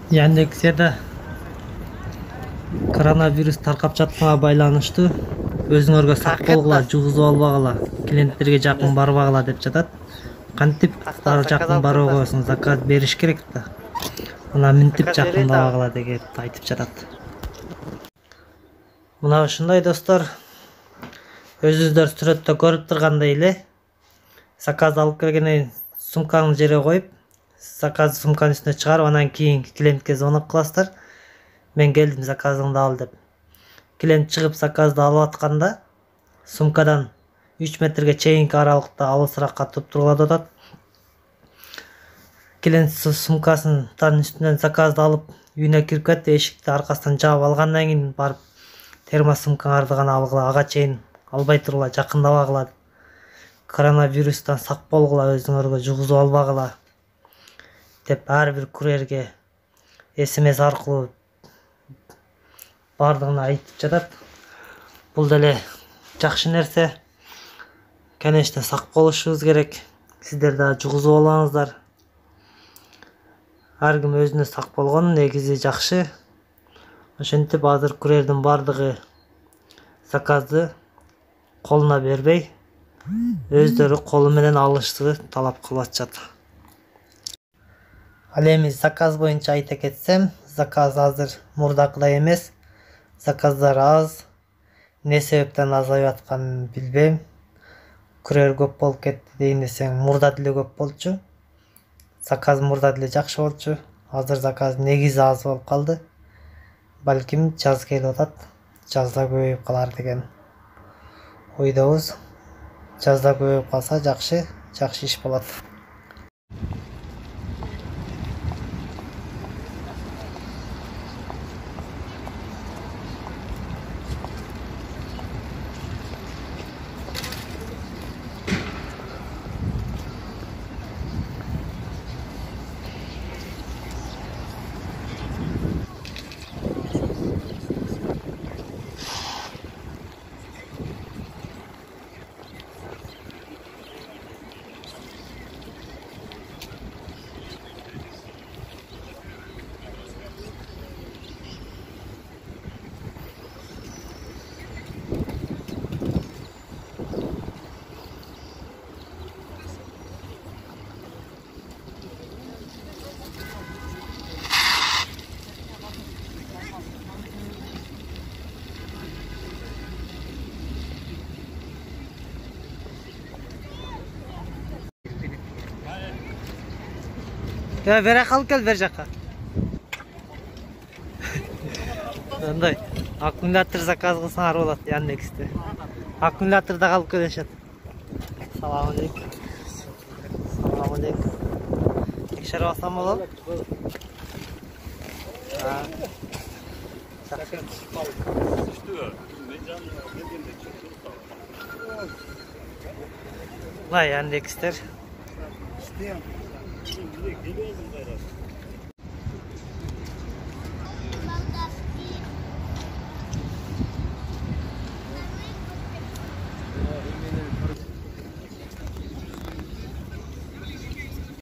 Яндекс'te koronavirus tarqap жатканга байланыштуу өзүңөргө сак болгула, жугузуп албагыла, клиенттерге жакын барбагыла деп жатат. Кантип жакын барууга болсоң заказ бериш керек да. Мына минтип жакындабагыла деп айтып жатат. Мына ушундай достор, өзүңүздөр сүрөттө көрүп тургандай эле заказ алып келгенден сумканы жерге коюп, заказ сумканын үстүнө чыгарып, анан кийин клиентке звонок кыласыздар. Мен келдим, заказыңды ал деп. Клиент чыгып заказды алып атканда сумкадан 3 метрге чейинки аралыкта алысыракка туруп атат. Клиент сумкасынын үстүнөн заказды алып үйүнө кирип кетти, эшикти аркасынан жаап алгандан кийин барып термос сумкаңарды гана алгыла, ага чейин албай турула, жакындабагыла. Коронавирустан сак болгула, өзүңөргө жугузуп албагыла деп ар бир курьерге SMS аркылуу бардыгына айтып жатат. Бул деле жакшы нерсе. Конечно, сак болушубуз керек. Сиздер да жугузуп албаңыздар. Ар ким өзүнө сак болгон негизи жакшы. Ошентип азыр курьердин бардыгы заказды колуна бербей, өздөрү колу менен алышты талап кылып атышат. Ал эми заказ боюнча айта кетсем, заказ азыр мурдакыдай эмес. Заказдар аз. Не себептен азайып атканын билбейм. Курьер көп болуп кетти дейин десең, мурда деле көп болчу. Заказ мурда деле жакшы болчу. Азыр заказ негизи аз болуп калды. Балким жаз келип атат. Жазда көбөйүп калар деген ойдобуз. Жазда көбөйүп калса жакшы иш болот. Ya bere kalk gel verecek. Андай аккумулятор заказ кылсаңар болот Яндексте. Аккумуляторда калып келишет. Салам алейкум. Салам алейкум. Текшерип алсам болобу? Мына Яндекстер.